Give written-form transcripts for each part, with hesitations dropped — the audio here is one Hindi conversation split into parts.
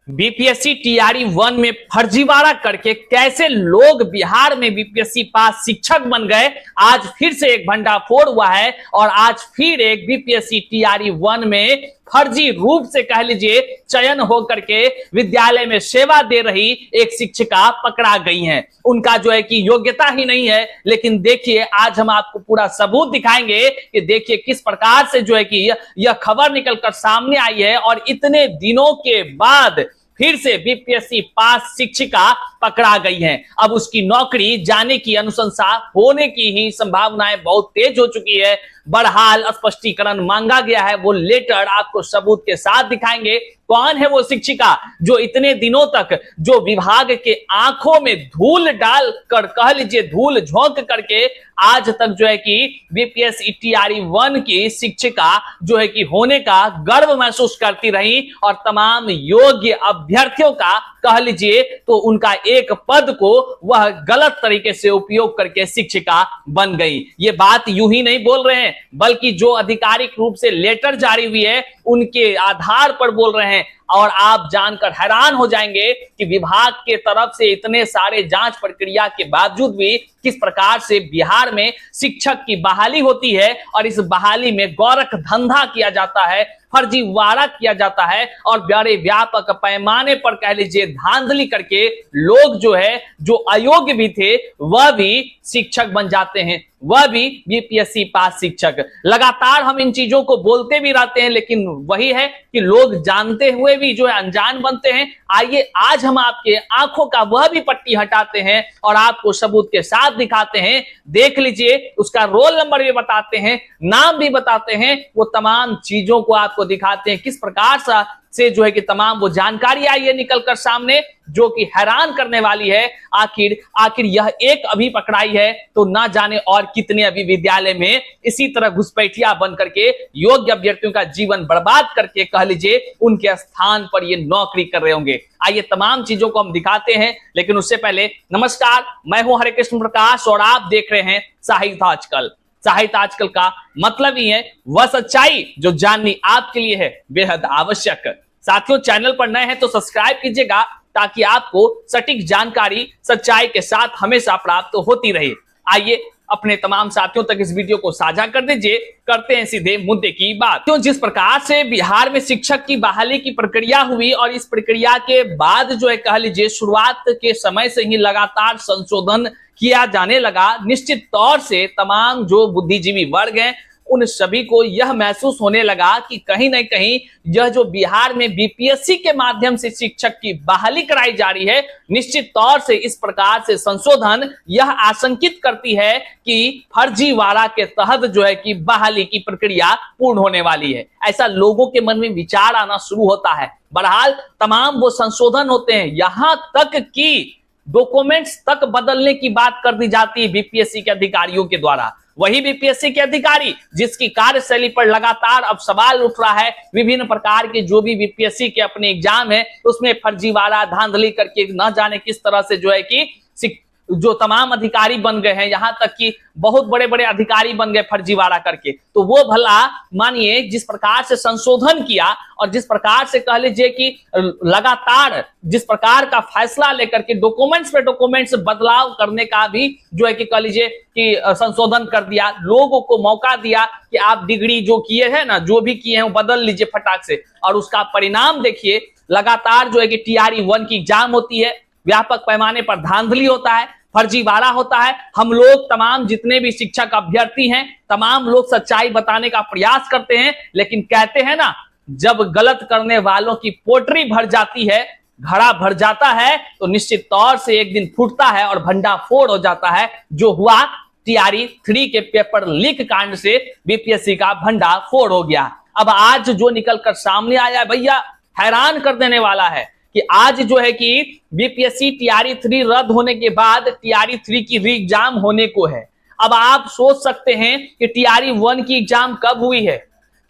बीपीएससी टीआरई 1 में फर्जीवाड़ा करके कैसे लोग बिहार में बीपीएससी पास शिक्षक बन गए, आज फिर से एक भंडाफोड़ हुआ है। और आज फिर एक बीपीएससी टीआरई 1 में फर्जी रूप से कह लीजिए चयन होकर के विद्यालय में सेवा दे रही एक शिक्षिका पकड़ा गई हैं। उनका जो है कि योग्यता ही नहीं है, लेकिन देखिए आज हम आपको पूरा सबूत दिखाएंगे कि देखिए किस प्रकार से जो है कि यह खबर निकलकर सामने आई है और इतने दिनों के बाद फिर से बीपीएससी पास शिक्षिका पकड़ा गई है। अब उसकी नौकरी जाने की अनुशंसा होने की ही संभावनाएं बहुत तेज हो चुकी है। बहरहाल स्पष्टीकरण मांगा गया है, वो लेटर आपको सबूत के साथ दिखाएंगे। कौन है वो शिक्षिका जो इतने दिनों तक जो विभाग के आंखों में धूल डाल कर कह लीजिए धूल झोंक करके आज तक जो है कि बीपीएससी टीआरई 1 की शिक्षिका जो है कि होने का गर्व महसूस करती रही और तमाम योग्य अभ्यर्थियों का कह लीजिए तो उनका एक पद को वह गलत तरीके से उपयोग करके शिक्षिका बन गई। ये बात यूं ही नहीं बोल रहे हैं, बल्कि जो आधिकारिक रूप से लेटर जारी हुई है उनके आधार पर बोल रहे हैं। और आप जानकर हैरान हो जाएंगे कि विभाग के तरफ से इतने सारे जांच प्रक्रिया के बावजूद भी किस प्रकार से बिहार में शिक्षक की बहाली होती है और इस बहाली में गौरख धंधा किया जाता है, फर्जीवाड़ा किया जाता है और बड़े व्यापक पैमाने पर कह लीजिए धांधली करके लोग जो है जो अयोग्य भी थे वह भी शिक्षक बन जाते हैं, वह भी बीपीएससी पास शिक्षक। लगातार हम इन चीजों को बोलते भी रहते हैं, लेकिन वही है कि लोग जानते हुए भी जो है अनजान बनते हैं। आइए आज हम आपके आंखों का वह भी पट्टी हटाते हैं और आपको सबूत के साथ दिखाते हैं। देख लीजिए, उसका रोल नंबर भी बताते हैं, नाम भी बताते हैं, वो तमाम चीजों को आपको दिखाते हैं किस प्रकार से जो है कि तमाम वो जानकारी आई है निकलकर सामने जो कि हैरान करने वाली है। आखिर यह एक अभी पकड़ाई है तो ना जाने और कितने अभी विद्यालय में इसी तरह घुसपैठिया बन करके योग्य अभ्यर्थियों का जीवन बर्बाद करके कह लीजिए उनके स्थान पर ये नौकरी कर रहे होंगे। आइए तमाम चीजों को हम दिखाते हैं, लेकिन उससे पहले नमस्कार, मैं हूं हरे कृष्ण प्रकाश और आप देख रहे हैं साहित्य आजकल। साहित्य आजकल का मतलब ही है वह सच्चाई जो जाननी आपके लिए है बेहद आवश्यक। साथियों, चैनल पर नए हैं तो सब्सक्राइब कीजिएगा ताकि आपको सटीक जानकारी सच्चाई के साथ हमेशा प्राप्त होती रहे। आइए अपने तमाम साथियों तक इस वीडियो को साझा कर दीजिए। करते हैं सीधे मुद्दे की बात। तो जिस प्रकार से बिहार में शिक्षक की बहाली की प्रक्रिया हुई और इस प्रक्रिया के बाद जो है कह लीजिए शुरुआत के समय से ही लगातार संशोधन किया जाने लगा, निश्चित तौर से तमाम जो बुद्धिजीवी वर्ग हैं उन सभी को यह महसूस होने लगा कि कहीं ना कहीं यह जो बिहार में बीपीएससी के माध्यम से शिक्षक की बहाली कराई जा रही है, निश्चित तौर से इस प्रकार से संशोधन यह आशंकित करती है कि फर्जीवाड़ा के तहत जो है कि बहाली की प्रक्रिया पूर्ण होने वाली है। ऐसा लोगों के मन में विचार आना शुरू होता है। बहरहाल तमाम वो संशोधन होते हैं, यहां तक कि डॉक्यूमेंट्स तक बदलने की बात कर दी जाती है बीपीएससी के अधिकारियों के द्वारा। वही बीपीएससी के अधिकारी जिसकी कार्यशैली पर लगातार अब सवाल उठ रहा है, विभिन्न प्रकार के जो भी बीपीएससी के अपने एग्जाम है उसमें फर्जीवाड़ा धांधली करके न जाने किस तरह से जो है कि जो तमाम अधिकारी बन गए हैं, यहां तक कि बहुत बड़े बड़े अधिकारी बन गए फर्जीवाड़ा करके। तो वो भला मानिए जिस प्रकार से संशोधन किया और जिस प्रकार से कह लीजिए कि लगातार जिस प्रकार का फैसला लेकर के डॉक्यूमेंट्स पे डॉक्यूमेंट्स बदलाव करने का भी जो है कि कह लीजिए कि संशोधन कर दिया, लोगों को मौका दिया कि आप डिग्री जो किए हैं ना, जो भी किए हैं वो बदल लीजिए फटाक से। और उसका परिणाम देखिए, लगातार जो है कि टीआरई 1 की एग्जाम होती है, व्यापक पैमाने पर धांधली होता है, फर्जीवाड़ा होता है। हम लोग तमाम जितने भी शिक्षक अभ्यर्थी हैं तमाम लोग सच्चाई बताने का प्रयास करते हैं, लेकिन कहते हैं ना, जब गलत करने वालों की पोटरी भर जाती है, घड़ा भर जाता है, तो निश्चित तौर से एक दिन फूटता है और भंडाफोड़ हो जाता है। जो हुआ टीआरई 3 के पेपर लीक कांड से बीपीएससी का भंडाफोड़ हो गया। अब आज जो निकलकर सामने आया भैया हैरान कर देने वाला है कि आज जो है कि बीपीएससी टीआरई 3 रद्द होने के बाद टीआरई 3 की री एग्जाम होने को है। अब आप सोच सकते हैं कि टीआरई 1 की एग्जाम कब हुई है।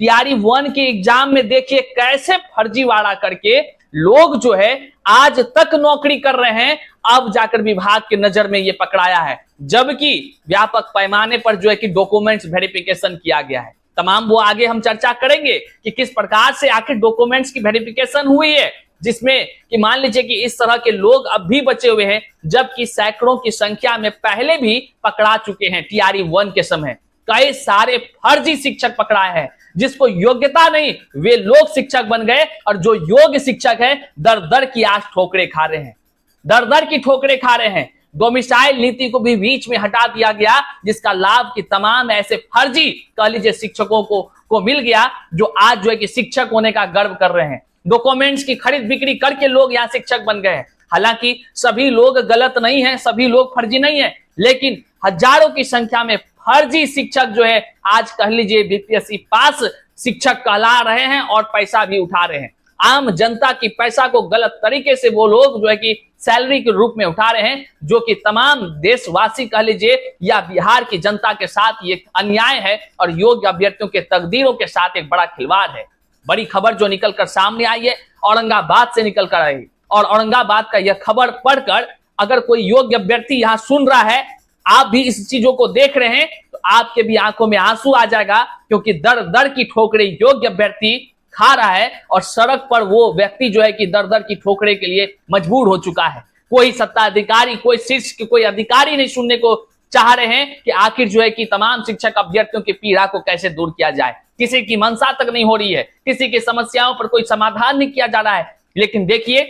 टीआरई 1 की एग्जाम में देखिए कैसे फर्जीवाड़ा करके लोग जो है आज तक नौकरी कर रहे हैं, अब जाकर विभाग की नजर में ये पकड़ाया है, जबकि व्यापक पैमाने पर जो है कि डॉक्यूमेंट्स वेरिफिकेशन किया गया है। तमाम वो आगे हम चर्चा करेंगे कि किस प्रकार से आखिर डॉक्यूमेंट्स की वेरिफिकेशन हुई है, जिसमें कि मान लीजिए कि इस तरह के लोग अब भी बचे हुए हैं, जबकि सैकड़ों की संख्या में पहले भी पकड़ा चुके हैं। टीआरई 1 के समय कई सारे फर्जी शिक्षक पकड़ाए हैं, जिसको योग्यता नहीं वे लोग शिक्षक बन गए, और जो योग्य शिक्षक है दर दर की आज ठोकरें खा रहे हैं, दर दर की ठोकरें खा रहे हैं। डोमिसाइल नीति को भी बीच में हटा दिया गया, जिसका लाभ की तमाम ऐसे फर्जी कह लीजिए शिक्षकों को मिल गया, जो आज जो है कि शिक्षक होने का गर्व कर रहे हैं। डॉक्यूमेंट्स की खरीद बिक्री करके लोग यहाँ शिक्षक बन गए हैं। हालांकि सभी लोग गलत नहीं है, सभी लोग फर्जी नहीं है, लेकिन हजारों की संख्या में फर्जी शिक्षक जो है आज कह लीजिए बीपीएससी पास शिक्षक कहला रहे हैं और पैसा भी उठा रहे हैं। आम जनता की पैसा को गलत तरीके से वो लोग जो है कि सैलरी के रूप में उठा रहे हैं, जो कि तमाम देशवासी कह लीजिए या बिहार की जनता के साथ ये अन्याय है और योग्य अभ्यर्थियों के तकदीरों के साथ एक बड़ा खिलवाड़ है। बड़ी खबर जो निकलकर सामने आई है औरंगाबाद से निकल कर आई, और औरंगाबाद का यह खबर पढ़कर अगर कोई योग्य अभ्यर्थी यहाँ सुन रहा है, आप भी इस चीजों को देख रहे हैं, तो आपके भी आंखों में आंसू आ जाएगा, क्योंकि दर दर की ठोकरें योग्य अभ्यर्थी खा रहा है और सड़क पर वो व्यक्ति जो है कि दर दर की ठोकरे के लिए मजबूर हो चुका है। कोई सत्ताधिकारी, कोई शीर्ष के कोई अधिकारी नहीं सुनने को चाह रहे हैं कि आखिर जो है कि तमाम शिक्षक अभ्यर्थियों की पीड़ा को कैसे दूर किया जाए। किसी की मंशा तक नहीं हो रही है, किसी की समस्याओं पर कोई समाधान नहीं किया जा रहा है। लेकिन देखिए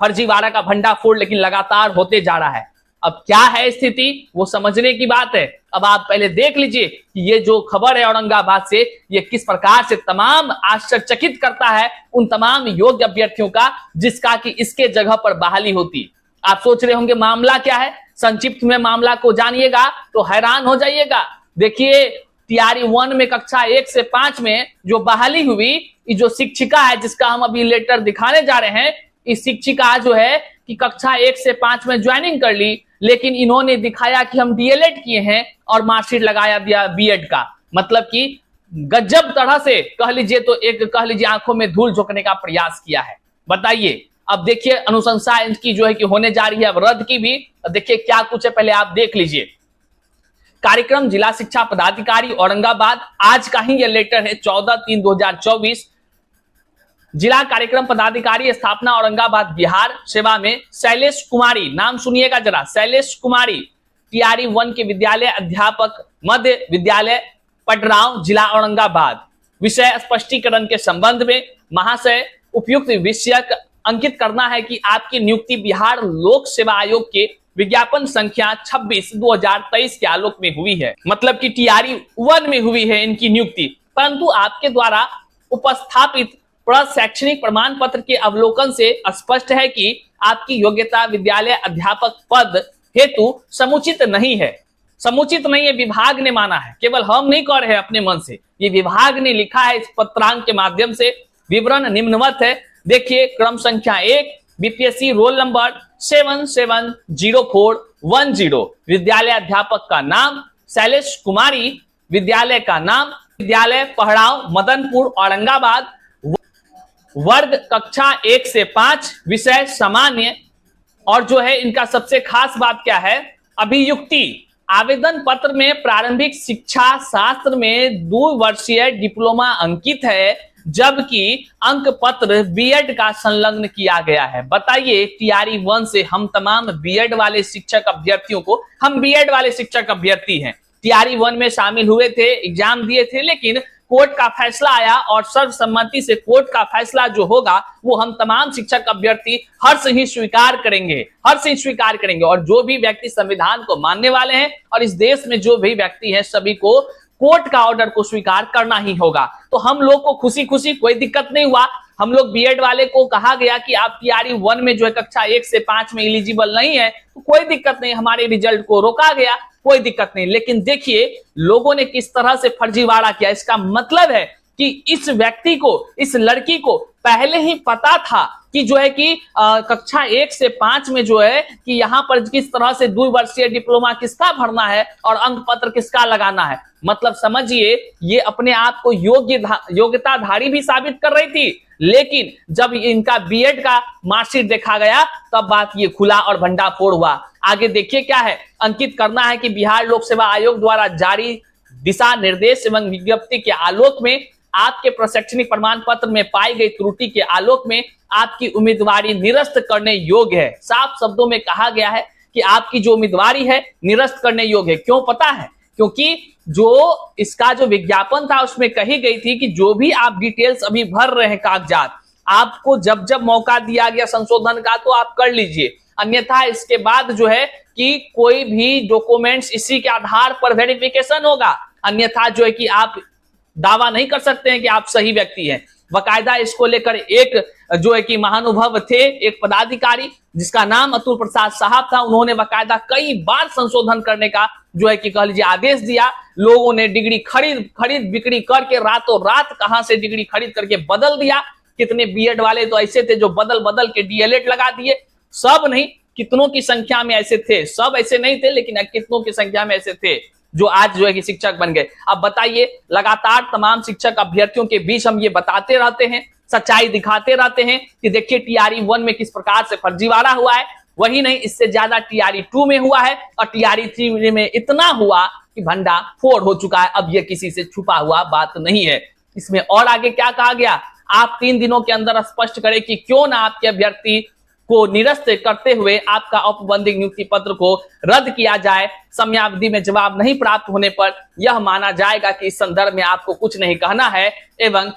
फर्जीवाड़ा का भंडाफोड़ लेकिन लगातार होते जा रहा है। अब क्या है स्थिति वो समझने की बात है। अब आप पहले देख लीजिए कि ये जो खबर है औरंगाबाद से, ये किस प्रकार से तमाम आश्चर्यचकित करता है उन तमाम योग्य अभ्यर्थियों का, जिसका कि इसके जगह पर बहाली होती। आप सोच रहे होंगे मामला क्या है, संक्षिप्त में मामला को जानिएगा तो हैरान हो जाइएगा। देखिए टीआरई 1 में कक्षा 1 से 5 में जो बहाली हुई, ये जो शिक्षिका है जिसका हम अभी लेटर दिखाने जा रहे हैं, इस शिक्षिका जो है कि कक्षा 1 से 5 में ज्वाइनिंग कर ली, लेकिन इन्होंने दिखाया कि हम डीएलएड किए हैं और मार्कशीट लगाया दिया बीएड का। मतलब कि गजब तरह से कह लीजिए तो एक कह लीजिए आंखों में धूल झोंकने का प्रयास किया है। बताइए अब देखिए अनुशंसा इनकी जो है कि होने जा रही है, अब रद्द की भी। देखिए क्या कुछ है पहले आप देख लीजिए। कार्यक्रम जिला शिक्षा पदाधिकारी औरंगाबाद, आज का ही यह लेटर है 14/3/2024। जिला कार्यक्रम पदाधिकारी स्थापना औरंगाबाद बिहार, सेवा में शैलेश कुमारी, नाम सुनिएगा जरा, शैलेश कुमारी, टीआरई 1 के विद्यालय अध्यापक, मध्य विद्यालय पटराव, जिला औरंगाबाद। विषय स्पष्टीकरण के संबंध में महाशय उपयुक्त विषय अंकित करना है कि आपकी नियुक्ति बिहार लोक सेवा आयोग के विज्ञापन संख्या 26/2023 के आलोक में हुई है। मतलब कि टीआरई 1 में हुई है इनकी नियुक्ति, परंतु आपके द्वारा उपस्थापित शैक्षणिक प्रमाण पत्र के अवलोकन से स्पष्ट है कि आपकी योग्यता विद्यालय अध्यापक पद हेतु समुचित नहीं है। समुचित नहीं है विभाग ने माना है, केवल हम नहीं कह रहे हैं अपने मन से, ये विभाग ने लिखा है इस पत्रांक के माध्यम से। विवरण निम्नवत है, देखिए क्रम संख्या 1, बीपीएससी रोल नंबर 770410, विद्यालय अध्यापक का नाम शैलेश कुमारी, विद्यालय का नाम विद्यालय पहड़ाव मदनपुर औरंगाबाद, वर्ग कक्षा 1 से 5, विषय सामान्य। और जो है इनका सबसे खास बात क्या है, अभियुक्ति आवेदन पत्र में प्रारंभिक शिक्षा शास्त्र में 2 वर्षीय डिप्लोमा अंकित है, जबकि अंक पत्र बीएड का संलग्न किया गया है। बताइए टीआरई 1 से हम तमाम बीएड वाले शिक्षक अभ्यर्थियों को, हम बीएड वाले शिक्षक अभ्यर्थी हैं, टीआरई 1 में शामिल हुए थे, एग्जाम दिए थे, लेकिन कोर्ट का फैसला आया और सर्वसम्मति से कोर्ट का फैसला जो होगा वो हम तमाम शिक्षक अभ्यर्थी हर्ष ही स्वीकार करेंगे, हर्ष ही स्वीकार करेंगे। और जो भी व्यक्ति संविधान को मानने वाले हैं और इस देश में जो भी व्यक्ति हैं सभी को कोर्ट का ऑर्डर को स्वीकार करना ही होगा। तो हम लोग को खुशी खुशी कोई दिक्कत नहीं हुआ। हम लोग बीएड वाले को कहा गया कि आप टीआरई 1 में जो है कक्षा 1 से 5 में एलिजिबल नहीं है, तो कोई दिक्कत नहीं, हमारे रिजल्ट को रोका गया, कोई दिक्कत नहीं। लेकिन देखिए लोगों ने किस तरह से फर्जीवाड़ा किया। इसका मतलब है कि इस व्यक्ति को, इस लड़की को पहले ही पता था कि जो है कि कक्षा 1 से 5 में जो है कि यहाँ पर किस तरह से 2 वर्षीय डिप्लोमा किसका भरना है और अंक पत्र किसका लगाना है। मतलब समझिए ये अपने आप को योग्यताधारी भी साबित कर रही थी, लेकिन जब इनका बीएड का मार्कशीट देखा गया तब बात ये खुला और भंडाफोड़ हुआ। आगे देखिए क्या है, अंकित करना है कि बिहार लोक सेवा आयोग द्वारा जारी दिशा निर्देश एवं विज्ञप्ति के आलोक में आपके प्रशैक्षणिक प्रमाण पत्र में पाई गई त्रुटि के आलोक में आपकी उम्मीदवारी निरस्त करने योग्य है। साफ शब्दों में कहा गया है कि आपकी जो उम्मीदवारी है निरस्त करने योग्य है। क्यों पता है? क्योंकि जो इसका जो विज्ञापन था उसमें कही गई थी कि जो भी आप डिटेल्स अभी भर रहे हैं कागजात, आपको जब जब मौका दिया गया संशोधन का तो आप कर लीजिए, अन्यथा इसके बाद जो है कि कोई भी डॉक्यूमेंट्स इसी के आधार पर वेरिफिकेशन होगा, अन्यथा जो है कि आप दावा नहीं कर सकते हैं कि आप सही व्यक्ति हैं। बकायदा इसको लेकर एक जो है कि महानुभव थे, एक पदाधिकारी जिसका नाम अतुल प्रसाद साहब था, उन्होंने बकायदा कई बार संशोधन करने का जो है कि कह लीजिए आदेश दिया। लोगों ने डिग्री खरीद बिक्री करके रातों रात कहां से डिग्री खरीद करके बदल दिया। कितने बीएड वाले तो ऐसे थे जो बदल के डीएलएड लगा दिए। सब नहीं, कितनों की संख्या में ऐसे थे, सब ऐसे नहीं थे लेकिन कितनों की संख्या में ऐसे थे जो आज जो है कि शिक्षक बन गए। अब बताइए, लगातार तमाम शिक्षक अभ्यर्थियों के बीच हम ये बताते रहते हैं, सच्चाई दिखाते रहते हैं कि देखिए टीआरई 1 में किस प्रकार से फर्जीवाड़ा हुआ है। वही नहीं, इससे ज्यादा टीआरई 2 में हुआ है और टीआरई 3 में इतना हुआ कि भंडा फोड़ हो चुका है। अब ये किसी से छुपा हुआ बात नहीं है। इसमें और आगे क्या कहा गया, आप 3 दिनों के अंदर स्पष्ट करें कि क्यों ना आपके अभ्यर्थी को निरस्त करते हुए आपका औपबंधिक नियुक्ति पत्र को रद्द किया जाए। समयावधि में जवाब नहीं प्राप्त होने पर यह माना जाएगा कि इस संदर्भ में आपको कुछ नहीं कहना है एवं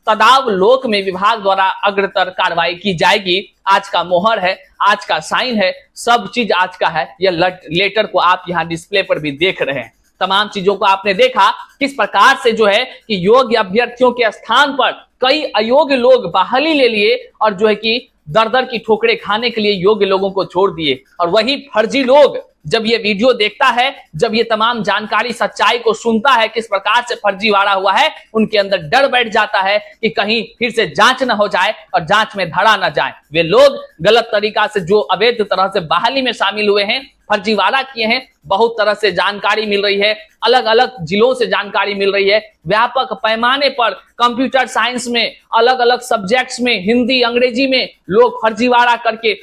तदावलोक में विभाग द्वारा अग्रतर कार्रवाई की जाएगी। आज का मोहर है, आज का साइन है, सब चीज आज का है। यह लेटर को आप यहाँ डिस्प्ले पर भी देख रहे हैं। तमाम चीजों को आपने देखा किस प्रकार से जो है कि योग्य अभ्यर्थियों के स्थान पर कई अयोग्य लोग बहाली ले लिए और जो है कि दर की ठोकरें खाने के लिए योग्य लोगों को छोड़ दिए। और वही फर्जी लोग जब ये वीडियो देखता है, जब ये तमाम जानकारी सच्चाई को सुनता है किस प्रकार से फर्जीवाड़ा हुआ है, उनके अंदर डर बैठ जाता है कि कहीं फिर से जांच न हो जाए और जांच में धरा न जाए। वे लोग गलत तरीका से जो अवैध तरह से बहाली में शामिल हुए हैं, फर्जीवाड़ा किए हैं, बहुत तरह से जानकारी मिल रही है, अलग अलग जिलों से जानकारी मिल रही है, व्यापक पैमाने पर कंप्यूटर साइंस में अलग अलग सब्जेक्ट्स में हिंदी अंग्रेजी में लोग फर्जीवाड़ा करके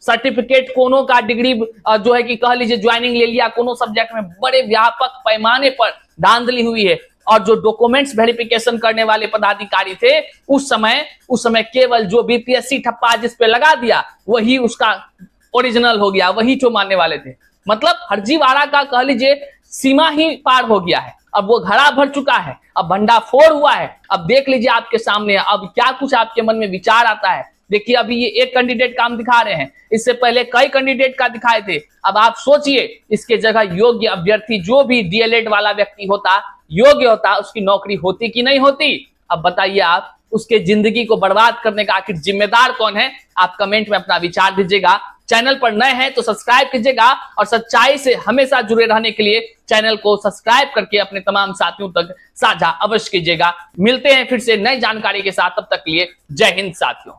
सर्टिफिकेट कोनो का डिग्री जो है कि कह लीजिए ज्वाइनिंग ले लिया, कोनो सब्जेक्ट में बड़े व्यापक पैमाने पर धांधली हुई है। और जो डॉक्यूमेंट्स वेरिफिकेशन करने वाले पदाधिकारी थे उस समय केवल जो बीपीएससी ठप्पा जिस पे लगा दिया वही उसका ओरिजिनल हो गया, वही जो मानने वाले थे। मतलब फर्जीवाड़ा का कह लीजिए सीमा ही पार हो गया है। अब वो घड़ा भर चुका है, अब भंडाफोड़ हुआ है। अब देख लीजिए आपके सामने अब क्या कुछ आपके मन में विचार आता है। देखिए अभी ये एक कैंडिडेट काम दिखा रहे हैं, इससे पहले कई कैंडिडेट का दिखाए थे। अब आप सोचिए इसके जगह योग्य अभ्यर्थी जो भी डीएलएड वाला व्यक्ति होता, योग्य होता, उसकी नौकरी होती कि नहीं होती। अब बताइए आप उसके जिंदगी को बर्बाद करने का आखिर जिम्मेदार कौन है? आप कमेंट में अपना विचार दीजिएगा। चैनल पर नए हैं तो सब्सक्राइब कीजिएगा और सच्चाई से हमेशा जुड़े रहने के लिए चैनल को सब्सक्राइब करके अपने तमाम साथियों तक साझा अवश्य कीजिएगा। मिलते हैं फिर से नई जानकारी के साथ, तब तक के लिए जय हिंद साथियों।